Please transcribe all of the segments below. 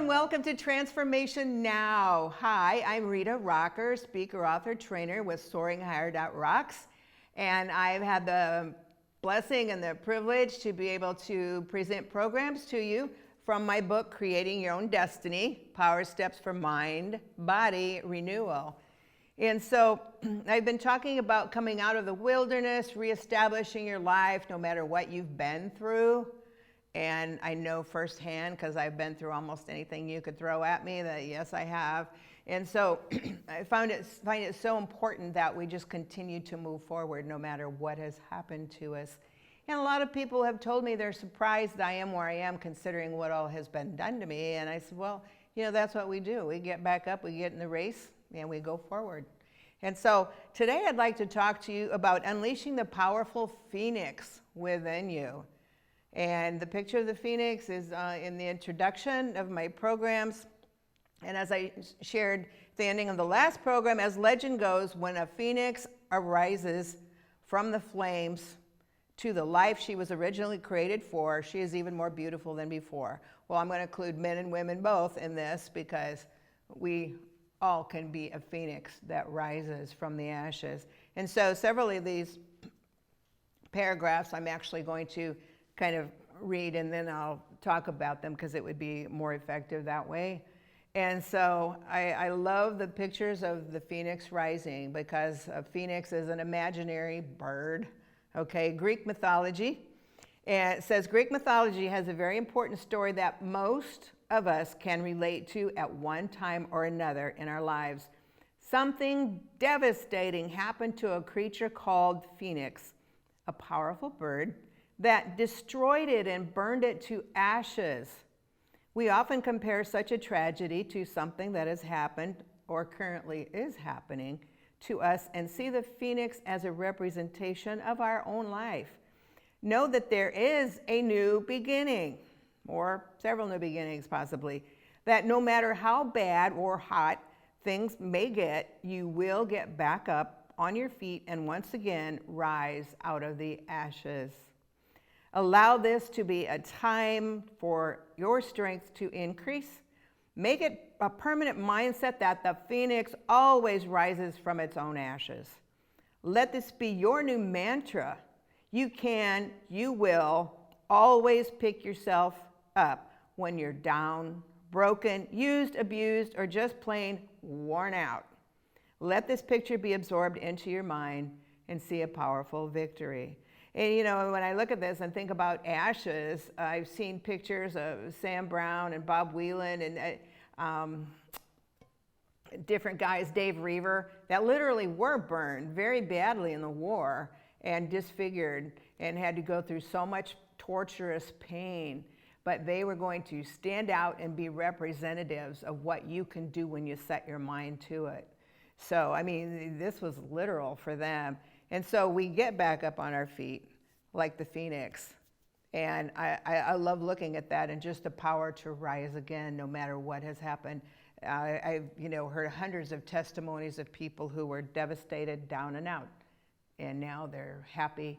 and welcome to Transformation Now. Hi, I'm Rita, rocker, speaker, author, trainer with SoaringHigher.rocks, and I've had the blessing and the privilege to be able to present programs to you from my book, Creating Your Own Destiny, Power Steps for Mind, Body Renewal. And so I've been talking about coming out of the wilderness, reestablishing your life no matter what you've been through. And I know firsthand, because I've been through almost anything you could throw at me, that yes, I have. And so I find it so important that we just continue to move forward no matter what has happened to us. And a lot of people have told me they're surprised I am where I am considering what all has been done to me. And I said, well, you know, that's what we do. We get back up, we get in the race, and we go forward. And so today I'd like to talk to you about unleashing the powerful phoenix within you. And the picture of the phoenix is in the introduction of my programs. And as I shared at the ending of the last program, as legend goes, when a phoenix arises from the flames to the life she was originally created for, she is even more beautiful than before. Well, I'm going to include men and women both in this because we all can be a phoenix that rises from the ashes. And so several of these paragraphs I'm actually going to kind of read, and then I'll talk about them because it would be more effective that way. And so I love the pictures of the phoenix rising because a phoenix is an imaginary bird, okay? Greek mythology. And it says Greek mythology has a very important story that most of us can relate to at one time or another in our lives. Something devastating happened to a creature called phoenix, a powerful bird that destroyed it and burned it to ashes. We often compare such a tragedy to something that has happened or currently is happening to us and see the phoenix as a representation of our own life. Know that there is a new beginning, or several new beginnings possibly, that no matter how bad or hot things may get, you will get back up on your feet and once again rise out of the ashes. Allow this to be a time for your strength to increase. Make it a permanent mindset that the phoenix always rises from its own ashes. Let this be your new mantra. You can, you will always pick yourself up when you're down, broken, used, abused, or just plain worn out. Let this picture be absorbed into your mind and see a powerful victory. And you know, when I look at this and think about ashes, I've seen pictures of Sam Brown and Bob Whelan and different guys, Dave Reaver, that literally were burned very badly in the war and disfigured and had to go through so much torturous pain. But they were going to stand out and be representatives of what you can do when you set your mind to it. So, I mean, this was literal for them. And so we get back up on our feet like the phoenix. And I love looking at that and just the power to rise again no matter what has happened. I've heard hundreds of testimonies of people who were devastated, down and out. And now they're happy,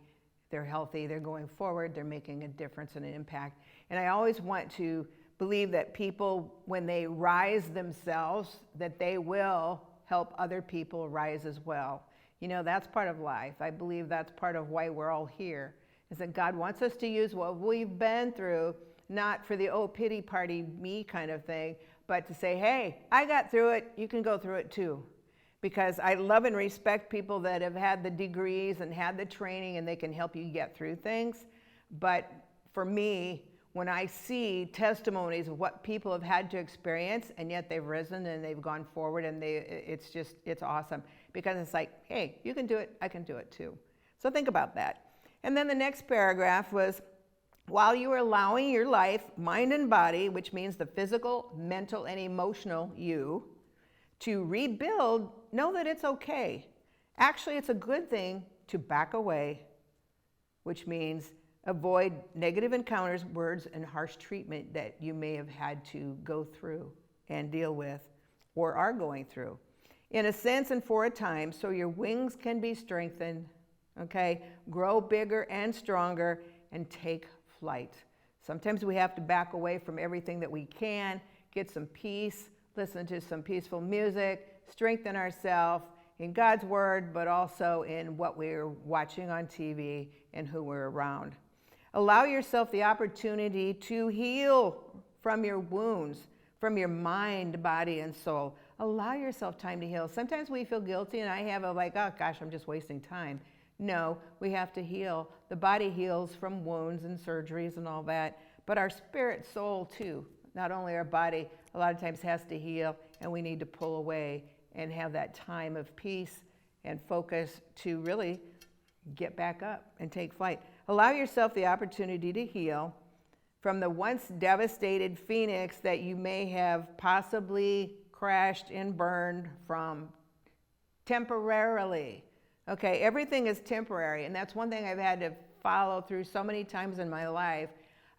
they're healthy, they're going forward, they're making a difference and an impact. And I always want to believe that people, when they rise themselves, that they will help other people rise as well. You know, that's part of life. I believe that's part of why we're all here, is that God wants us to use what we've been through, not for the, oh, pity party me kind of thing, but to say, hey, I got through it, you can go through it too. Because I love and respect people that have had the degrees and had the training and they can help you get through things. But for me, when I see testimonies of what people have had to experience and yet they've risen and they've gone forward and it's awesome. Because it's like, hey, you can do it, I can do it too. So think about that. And then the next paragraph was, while you are allowing your life, mind and body, which means the physical, mental, and emotional you, to rebuild, know that it's okay. Actually, it's a good thing to back away, which means avoid negative encounters, words, and harsh treatment that you may have had to go through and deal with or are going through. In a sense and for a time, so your wings can be strengthened, okay? Grow bigger and stronger and take flight. Sometimes we have to back away from everything that we can get some peace, listen to some peaceful music, strengthen ourselves in God's word, but also in what we're watching on TV and who we're around. Allow yourself the opportunity to heal from your wounds, from your mind, body, and soul. Allow yourself time to heal. Sometimes we feel guilty, and I have a like, oh gosh, I'm just wasting time. No, we have to heal. The body heals from wounds and surgeries and all that, but our spirit, soul too, not only our body, a lot of times has to heal, and we need to pull away and have that time of peace and focus to really get back up and take flight. Allow yourself the opportunity to heal from the once devastated phoenix that you may have possibly crashed and burned from temporarily. Okay, everything is temporary, and that's one thing I've had to follow through so many times in my life.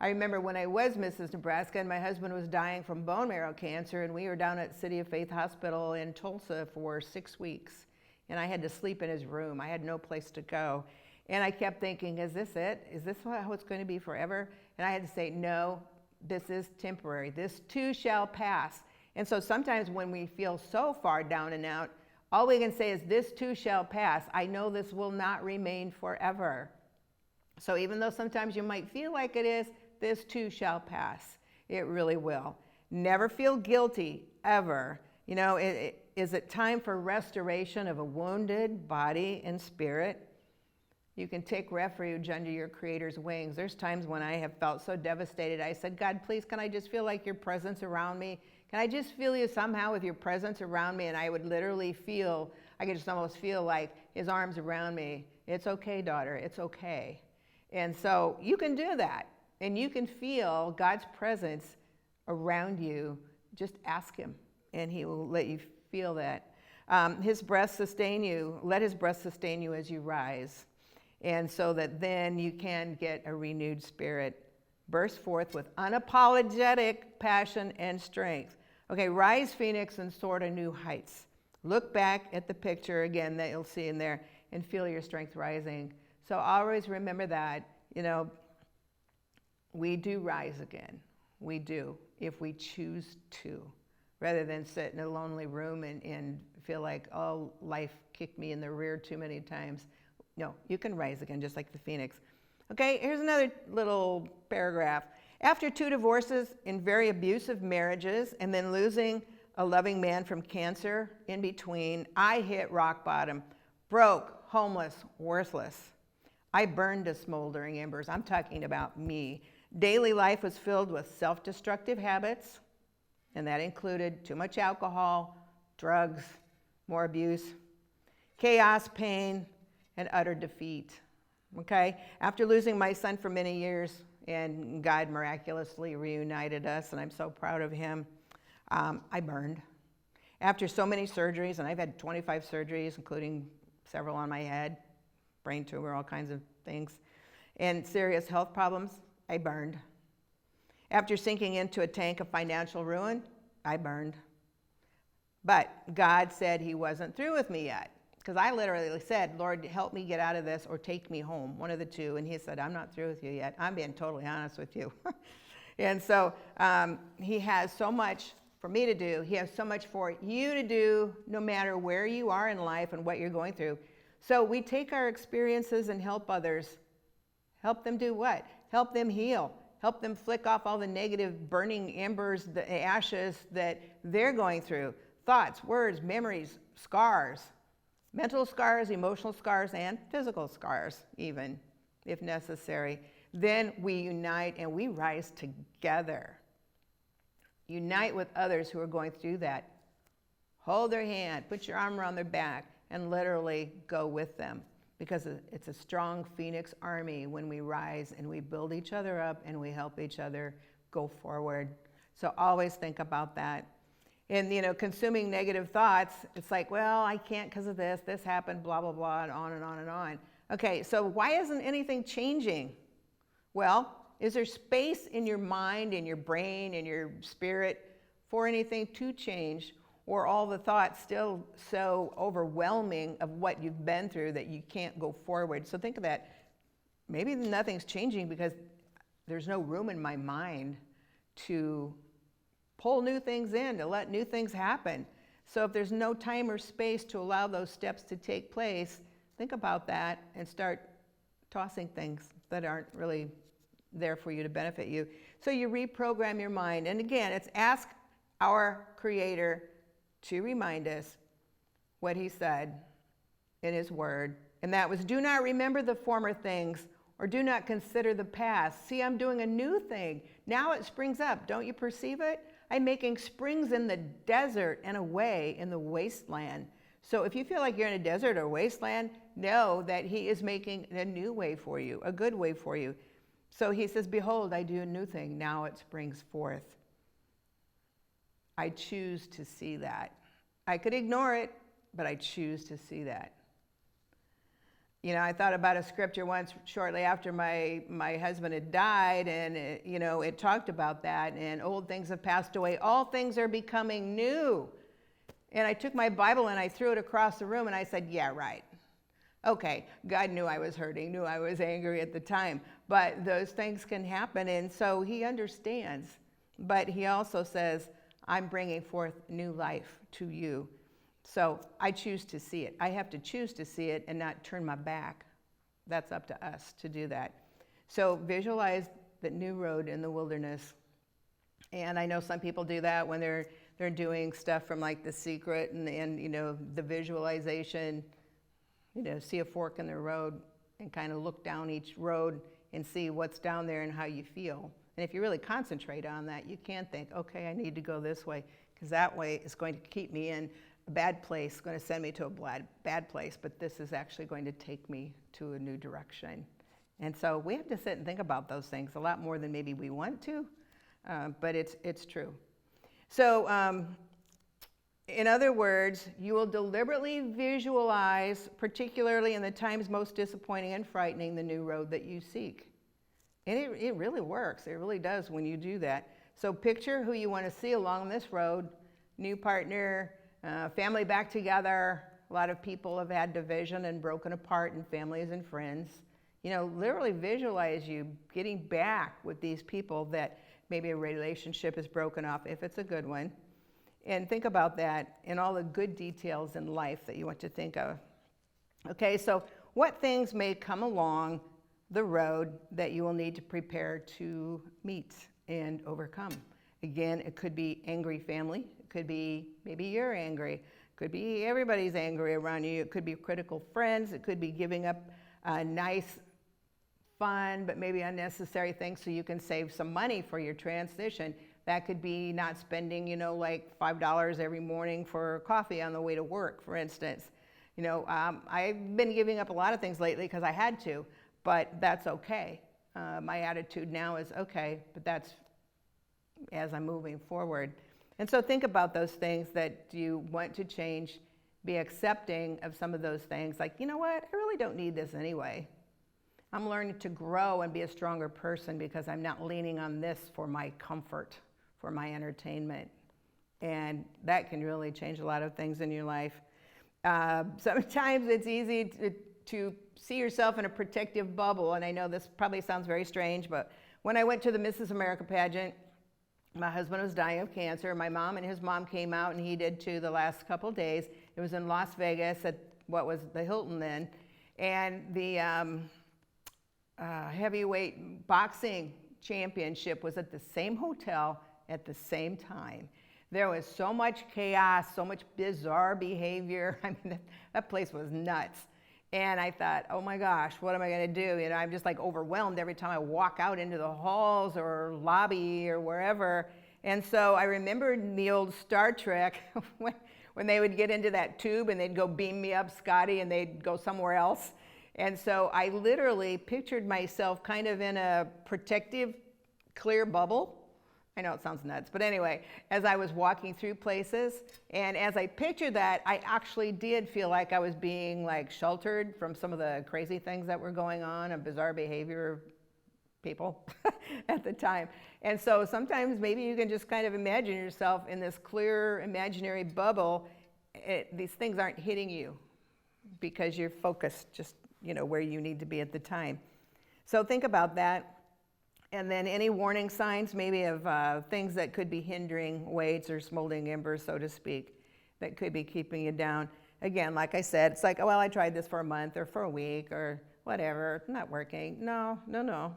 I remember when I was Mrs. Nebraska and my husband was dying from bone marrow cancer, and we were down at City of Faith Hospital in Tulsa for 6 weeks, and I had to sleep in his room. I had no place to go. And I kept thinking, is this it? Is this how it's going to be forever? And I had to say, no, this is temporary. This too shall pass. And so sometimes when we feel so far down and out, all we can say is, this too shall pass. I know this will not remain forever. So even though sometimes you might feel like it is, this too shall pass. It really will. Never feel guilty, ever. You know, is it time for restoration of a wounded body and spirit? You can take refuge under your Creator's wings. There's times when I have felt so devastated. I said, God, please, can I just feel like your presence around me? Can I just feel you somehow with your presence around me? And I would literally feel, I could just almost feel like his arms around me. It's okay, daughter, it's okay. And so you can do that. And you can feel God's presence around you. Just ask him, and he will let you feel that. His breath sustain you. Let his breath sustain you as you rise. And so that then you can get a renewed spirit. Burst forth with unapologetic passion and strength. Okay, rise, Phoenix, and soar to new heights. Look back at the picture again that you'll see in there and feel your strength rising. So always remember that, you know, we do rise again. We do, if we choose to, rather than sit in a lonely room and feel like, oh, life kicked me in the rear too many times. No, you can rise again, just like the phoenix. Okay, here's another little paragraph. After 2 divorces in very abusive marriages and then losing a loving man from cancer in between, I hit rock bottom, broke, homeless, worthless. I burned to smoldering embers. I'm talking about me. Daily life was filled with self-destructive habits, and that included too much alcohol, drugs, more abuse, chaos, pain, and utter defeat. Okay? After losing my son for many years, and God miraculously reunited us, and I'm so proud of him, I burned. After so many surgeries, and I've had 25 surgeries, including several on my head, brain tumor, all kinds of things, and serious health problems, I burned. After sinking into a tank of financial ruin, I burned. But God said he wasn't through with me yet. Because I literally said, Lord, help me get out of this or take me home, one of the two. And he said, I'm not through with you yet. I'm being totally honest with you. And so he has so much for me to do. He has so much for you to do, no matter where you are in life and what you're going through. So we take our experiences and help others. Help them do what? Help them heal. Help them flick off all the negative burning embers, the ashes that they're going through. Thoughts, words, memories, scars. Mental scars, emotional scars, and physical scars, even, if necessary. Then we unite and we rise together. Unite with others who are going through that. Hold their hand, put your arm around their back, and literally go with them. Because it's a strong Phoenix army when we rise and we build each other up and we help each other go forward. So always think about that. And, you know, consuming negative thoughts, it's like, well, I can't because of this happened, blah, blah, blah, and on and on and on. Okay, so why isn't anything changing? Well, is there space in your mind, in your brain, in your spirit for anything to change? Or all the thoughts still so overwhelming of what you've been through that you can't go forward? So think of that. Maybe nothing's changing because there's no room in my mind to pull new things in, to let new things happen. So if there's no time or space to allow those steps to take place, think about that and start tossing things that aren't really there for you to benefit you. So you reprogram your mind. And again, it's ask our Creator to remind us what He said in His Word. And that was, do not remember the former things, or do not consider the past. See, I'm doing a new thing. Now it springs up. Don't you perceive it? I'm making springs in the desert and a way in the wasteland. So if you feel like you're in a desert or wasteland, know that He is making a new way for you, a good way for you. So He says, behold, I do a new thing. Now it springs forth. I choose to see that. I could ignore it, but I choose to see that. You know, I thought about a scripture once shortly after my husband had died, and it talked about that, and old things have passed away. All things are becoming new. And I took my Bible and I threw it across the room and I said, yeah, right. Okay, God knew I was hurting, knew I was angry at the time, but those things can happen, and so He understands. But He also says, I'm bringing forth new life to you. So I choose to see it. I have to choose to see it and not turn my back. That's up to us to do that. So visualize the new road in the wilderness. And I know some people do that when they're doing stuff from like The Secret and the visualization. See a fork in the road and kind of look down each road and see what's down there and how you feel. And if you really concentrate on that, you can think, okay, I need to go this way, because that way is going to keep me in a bad place, going to send me to a bad place, but this is actually going to take me to a new direction. And so we have to sit and think about those things a lot more than maybe we want to, but it's true. So in other words, you will deliberately visualize, particularly in the times most disappointing and frightening, the new road that you seek. And it really works. It really does when you do that. So picture who you want to see along this road: new partner, family back together. A lot of people have had division and broken apart in families and friends. Literally visualize you getting back with these people that maybe a relationship is broken off, if it's a good one. And think about that and all the good details in life that you want to think of. Okay, so what things may come along the road that you will need to prepare to meet and overcome? Again, it could be angry family. It could be maybe you're angry. It could be everybody's angry around you. It could be critical friends. It could be giving up nice, fun, but maybe unnecessary things so you can save some money for your transition. That could be not spending, like $5 every morning for coffee on the way to work, for instance. I've been giving up a lot of things lately because I had to, but that's okay. My attitude now is okay, but that's as I'm moving forward. And so think about those things that you want to change. Be accepting of some of those things. Like, you know what? I really don't need this anyway. I'm learning to grow and be a stronger person because I'm not leaning on this for my comfort, for my entertainment. And that can really change a lot of things in your life. Sometimes it's easy to see yourself in a protective bubble. And I know this probably sounds very strange, but when I went to the Mrs. America pageant, my husband was dying of cancer. My mom and his mom came out, and he did too the last couple days. It was in Las Vegas at what was the Hilton then. And the heavyweight boxing championship was at the same hotel at the same time. There was so much chaos, so much bizarre behavior. I mean, that place was nuts. And I thought, oh my gosh, what am I going to do? I'm just like overwhelmed every time I walk out into the halls or lobby or wherever. And so I remembered the old Star Trek when they would get into that tube and they'd go beam me up, Scotty, and they'd go somewhere else. And so I literally pictured myself kind of in a protective, clear bubble. I know it sounds nuts, but anyway, as I was walking through places, and as I pictured that, I actually did feel like I was being like sheltered from some of the crazy things that were going on and bizarre behavior of people at the time. And so sometimes maybe you can just kind of imagine yourself in this clear imaginary bubble. These things aren't hitting you because you're focused just, where you need to be at the time. So think about that. And then any warning signs maybe of things that could be hindering weights or smoldering embers, so to speak, that could be keeping you down. Again, like I said, it's like, oh, well, I tried this for a month or for a week or whatever, not working. No,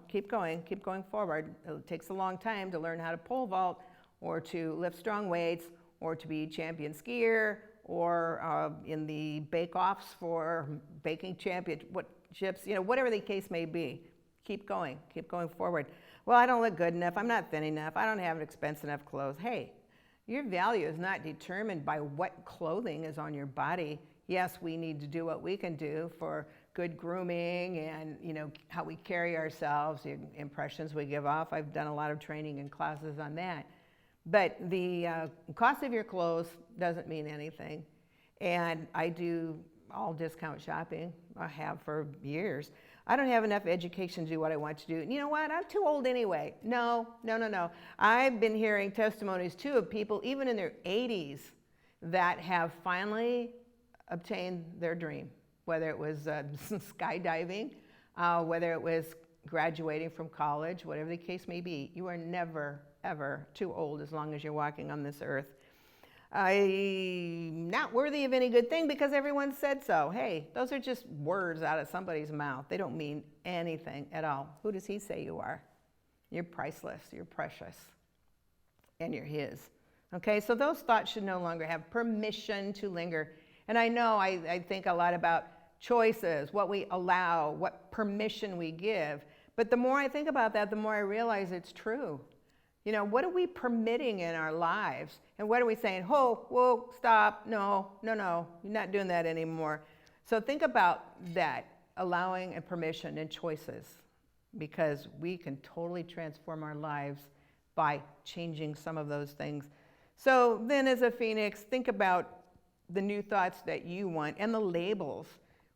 keep going forward. It takes a long time to learn how to pole vault or to lift strong weights or to be champion skier or in the bake-offs for baking championships, whatever the case may be. Keep going forward. Well, I don't look good enough. I'm not thin enough. I don't have expensive enough clothes. Hey, your value is not determined by what clothing is on your body. Yes, we need to do what we can do for good grooming and how we carry ourselves, the impressions we give off. I've done a lot of training and classes on that. But the cost of your clothes doesn't mean anything. And I do all discount shopping. I have for years. I don't have enough education to do what I want to do. And you know what? I'm too old anyway. No. I've been hearing testimonies too of people, even in their 80s, that have finally obtained their dream, whether it was skydiving, whether it was graduating from college, whatever the case may be. You are never, ever too old as long as you're walking on this earth. I'm not worthy of any good thing because everyone said so. Hey, those are just words out of somebody's mouth. They don't mean anything at all. Who does he say you are? You're priceless, you're precious, and you're his. Okay, so those thoughts should no longer have permission to linger. And I know I think a lot about choices, what we allow, what permission we give. But the more I think about that, the more I realize it's true. What are we permitting in our lives? And what are we saying? Whoa, stop, no, you're not doing that anymore. So think about that, allowing and permission and choices, because we can totally transform our lives by changing some of those things. So then as a Phoenix, think about the new thoughts that you want and the labels.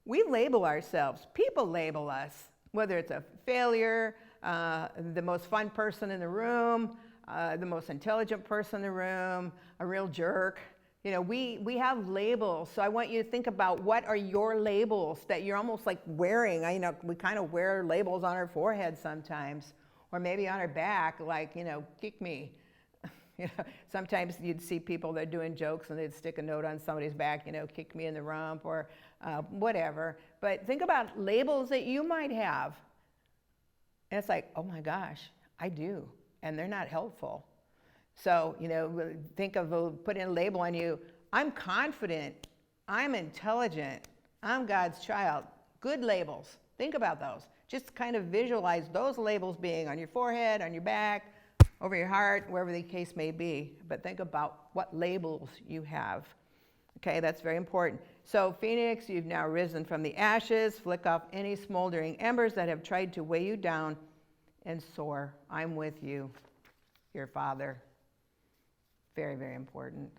We label ourselves. People label us, whether it's a failure, the most fun person in the room, the most intelligent person in the room, a real jerk. We have labels. So I want you to think about what are your labels that you're almost like wearing. We kind of wear labels on our forehead sometimes, or maybe on our back, like, kick me. Sometimes you'd see people that are doing jokes and they'd stick a note on somebody's back, kick me in the rump or whatever. But think about labels that you might have. And it's like, oh my gosh, I do. And they're not helpful. So, think of putting a label on you. I'm confident. I'm intelligent. I'm God's child. Good labels. Think about those. Just kind of visualize those labels being on your forehead, on your back, over your heart, wherever the case may be. But think about what labels you have. Okay, that's very important. So, Phoenix, you've now risen from the ashes. Flick off any smoldering embers that have tried to weigh you down and soar. I'm with you, your Father. Very, very important.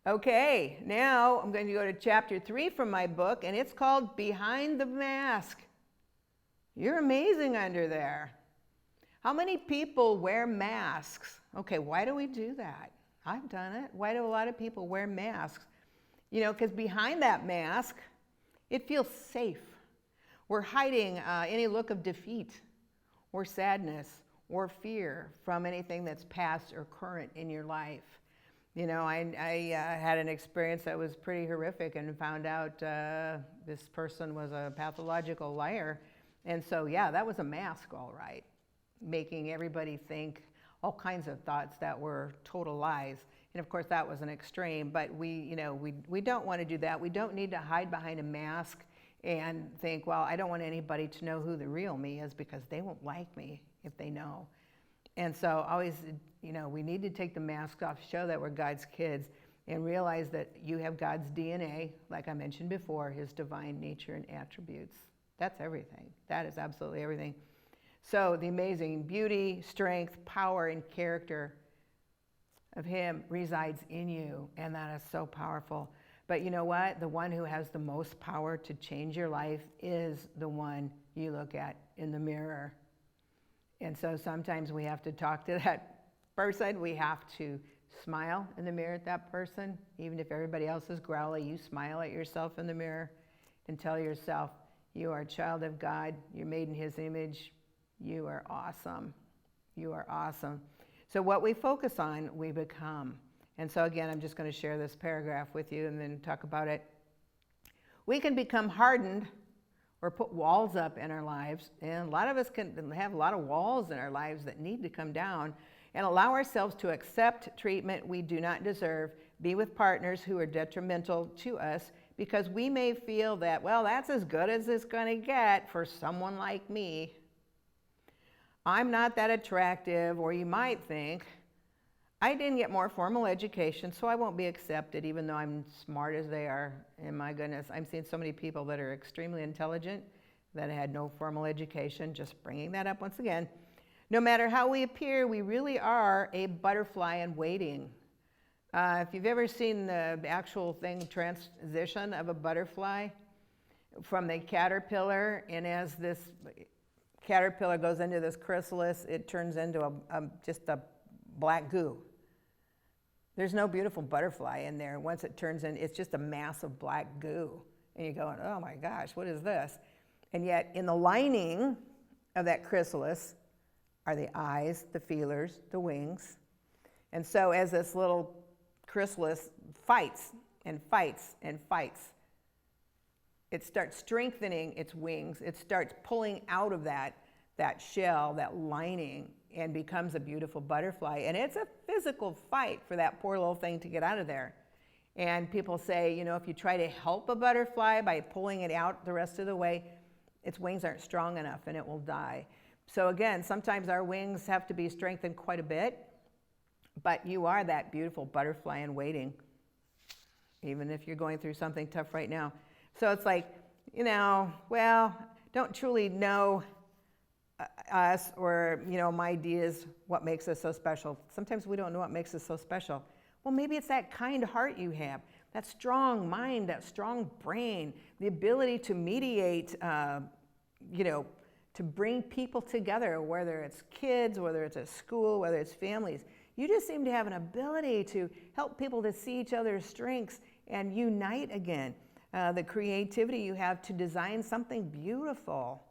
Okay, now I'm going to go to chapter 3 from my book, and it's called Behind the Mask. You're amazing under there. How many people wear masks? Okay, why do we do that? I've done it. Why do a lot of people wear masks? Because behind that mask, it feels safe. We're hiding any look of defeat or sadness or fear from anything that's past or current in your life. I had an experience that was pretty horrific and found out this person was a pathological liar. And so, yeah, that was a mask, all right, making everybody think all kinds of thoughts that were total lies. And of course, that was an extreme, but we don't want to do that. We don't need to hide behind a mask and think, well, I don't want anybody to know who the real me is because they won't like me if they know. And so always, we need to take the mask off, show that we're God's kids, and realize that you have God's DNA, like I mentioned before, his divine nature and attributes. That's everything. That is absolutely everything. So the amazing beauty, strength, power, and character of him resides in you, and that is so powerful. But you know what? The one who has the most power to change your life is the one you look at in the mirror. And so sometimes we have to talk to that person. We have to smile in the mirror at that person. Even if everybody else is growly, you smile at yourself in the mirror and tell yourself, you are a child of God. You're made in his image. You are awesome. You are awesome. So what we focus on, we become. And so again, I'm just going to share this paragraph with you and then talk about it. We can become hardened or put walls up in our lives. And a lot of us can have a lot of walls in our lives that need to come down and allow ourselves to accept treatment we do not deserve, be with partners who are detrimental to us, because we may feel that, well, that's as good as it's going to get for someone like me. I'm not that attractive, or you might think, I didn't get more formal education, so I won't be accepted even though I'm smart as they are. And my goodness, I'm seeing so many people that are extremely intelligent that had no formal education, just bringing that up once again. No matter how we appear, we really are a butterfly in waiting. If you've ever seen the actual transition of a butterfly from the caterpillar, and as this caterpillar goes into this chrysalis, it turns into just a black goo. There's no beautiful butterfly in there. Once it turns in, it's just a mass of black goo. And you're going, oh my gosh, what is this? And yet in the lining of that chrysalis are the eyes, the feelers, the wings. And so as this little chrysalis fights and fights and fights, it starts strengthening its wings. It starts pulling out of that shell, that lining, and becomes a beautiful butterfly. And it's a physical fight for that poor little thing to get out of there. And people say, you know, if you try to help a butterfly by pulling it out the rest of the way, its wings aren't strong enough and it will die. So again, sometimes our wings have to be strengthened quite a bit, but you are that beautiful butterfly in waiting, even if you're going through something tough right now. So it's like, you know, well, don't truly know us, or, you know, my idea is what makes us so special. Sometimes we don't know what makes us so special. Well, maybe it's that kind heart you have, that strong mind, that strong brain, the ability to mediate, you know, to bring people together, whether it's kids, whether it's a school, whether it's families. You just seem to have an ability to help people to see each other's strengths and unite again. The creativity you have to design something beautiful.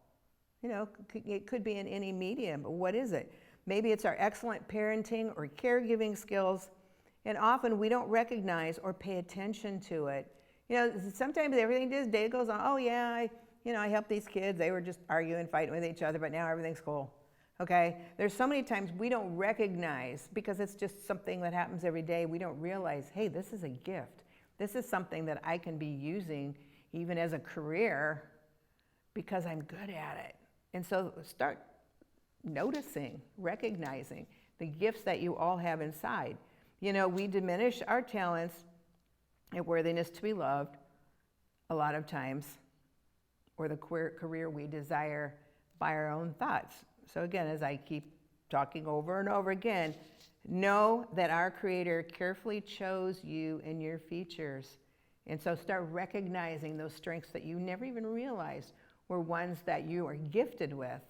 You know, it could be in any medium, but what is it? Maybe it's our excellent parenting or caregiving skills, and often we don't recognize or pay attention to it. You know, sometimes everything this day goes on, oh yeah, I helped these kids, they were just arguing, fighting with each other, but now everything's cool. Okay? There's so many times we don't recognize, because it's just something that happens every day, we don't realize, hey, this is a gift. This is something that I can be using even as a career because I'm good at it. And so start noticing, recognizing the gifts that you all have inside. You know, we diminish our talents and worthiness to be loved a lot of times, or the career we desire by our own thoughts. So again, as I keep talking over and over again, know that our Creator carefully chose you and your features. And so start recognizing those strengths that you never even realized were ones that you are gifted with,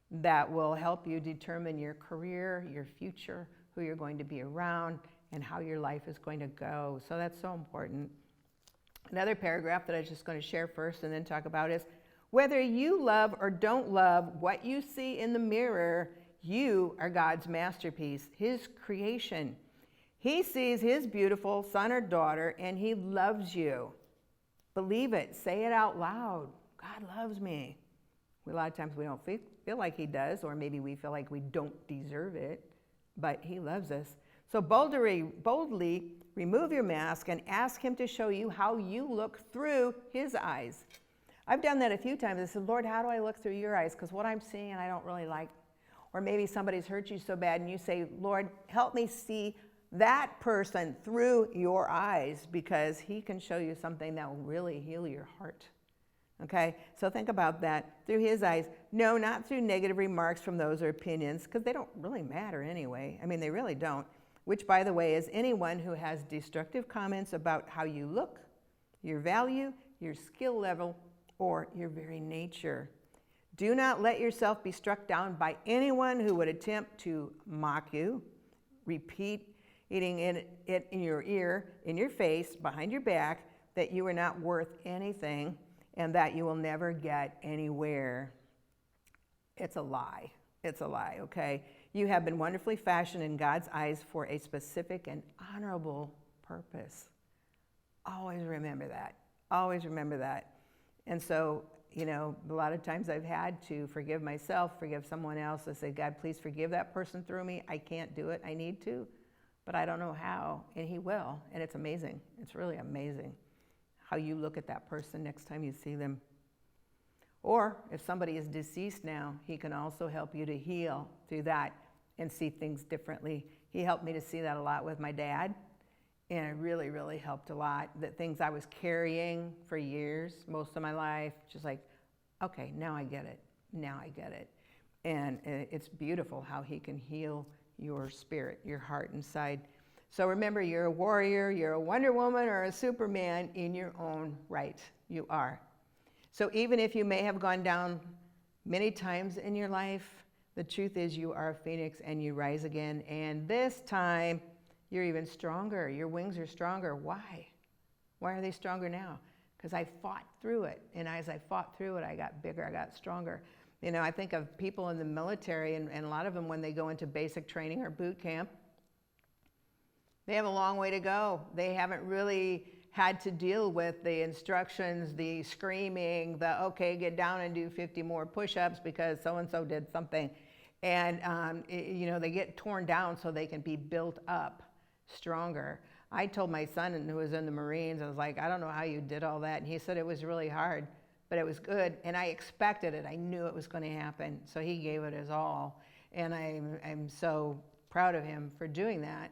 that will help you determine your career, your future, who you're going to be around, and how your life is going to go. So that's so important. Another paragraph that I'm just going to share first and then talk about is, whether you love or don't love what you see in the mirror, you are God's masterpiece, His creation. He sees His beautiful son or daughter, and He loves you. Believe it. Say it out loud. God loves me. A lot of times we don't feel like He does, or maybe we feel like we don't deserve it, but He loves us. So boldly remove your mask and ask Him to show you how you look through His eyes. I've done that a few times. I said, Lord, how do I look through your eyes? Because what I'm seeing I don't really like. Or maybe somebody's hurt you so bad and you say, Lord, help me see that person through your eyes, because He can show you something that will really heal your heart. Okay, so think about that, through His eyes. No, not through negative remarks from those or opinions, because they don't really matter anyway. I mean, they really don't. Which, by the way, is anyone who has destructive comments about how you look, your value, your skill level, or your very nature. Do not let yourself be struck down by anyone who would attempt to mock you, repeating it in your ear, in your face, behind your back, that you are not worth anything and that you will never get anywhere. It's a lie. It's a lie, okay? You have been wonderfully fashioned in God's eyes for a specific and honorable purpose. Always remember that. Always remember that. And so, you know, a lot of times I've had to forgive myself, forgive someone else. I say, God, please forgive that person through me. I can't do it. I need to, but I don't know how. And he will. And it's amazing. It's really amazing how you look at that person next time you see them. Or if somebody is deceased now, he can also help you to heal through that and see things differently. He helped me to see that a lot with my dad. And it really, really helped a lot. The things I was carrying for years, most of my life, just like, okay, now I get it. Now I get it. And it's beautiful how he can heal your spirit, your heart inside. So remember, you're a warrior, you're a Wonder Woman or a Superman in your own right. You are. So even if you may have gone down many times in your life, the truth is you are a phoenix and you rise again. And this time, you're even stronger. Your wings are stronger. Why? Why are they stronger now? Because I fought through it. And as I fought through it, I got bigger, I got stronger. You know, I think of people in the military, and a lot of them when they go into basic training or boot camp, they have a long way to go. They haven't really had to deal with the instructions, the screaming, the, okay, get down and do 50 more push-ups because so-and-so did something. And, you know, they get torn down so they can be built up stronger. I told my son who was in the Marines, I was like, I don't know how you did all that. And he said it was really hard, but it was good. And I expected it. I knew it was going to happen. So he gave it his all. And I'm so proud of him for doing that.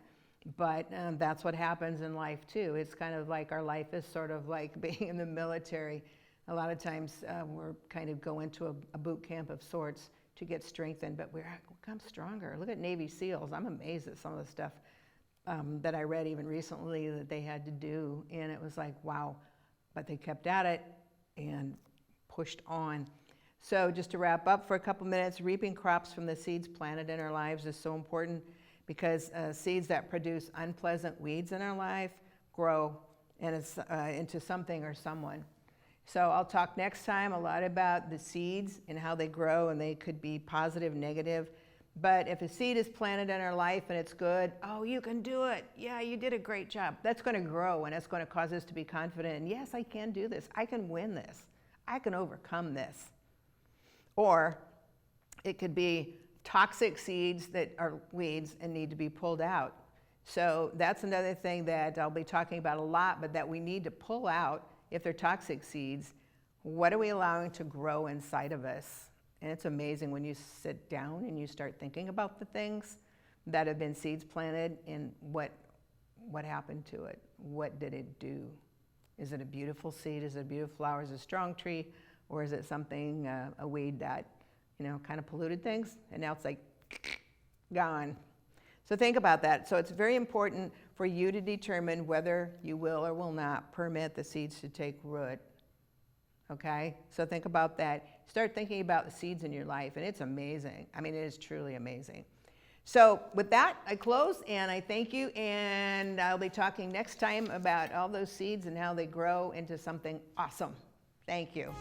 But that's what happens in life too. It's kind of like our life is sort of like being in the military. A lot of times we're kind of go into a boot camp of sorts to get strengthened, but we become stronger. Look at Navy SEALs. I'm amazed at some of the stuff that I read even recently that they had to do, and it was like, wow. But they kept at it and pushed on. So just to wrap up for a couple minutes, reaping crops from the seeds planted in our lives is so important because seeds that produce unpleasant weeds in our life grow into something or someone. So I'll talk next time a lot about the seeds and how they grow, and they could be positive, negative. But if a seed is planted in our life and it's good, oh, you can do it. Yeah, you did a great job. That's going to grow, and it's going to cause us to be confident. And yes, I can do this. I can win this. I can overcome this. Or it could be toxic seeds that are weeds and need to be pulled out. So that's another thing that I'll be talking about a lot, but that we need to pull out if they're toxic seeds. What are we allowing to grow inside of us? And it's amazing when you sit down and you start thinking about the things that have been seeds planted and what happened to it. What did it do? Is it a beautiful seed? Is it a beautiful flower? Is it a strong tree? Or is it something, a weed that, you know, kind of polluted things? And now it's like gone. So think about that. So it's very important for you to determine whether you will or will not permit the seeds to take root. Okay? So think about that. Start thinking about the seeds in your life, and it's amazing. I mean, it is truly amazing. So with that, I close, and I thank you, and I'll be talking next time about all those seeds and how they grow into something awesome. Thank you.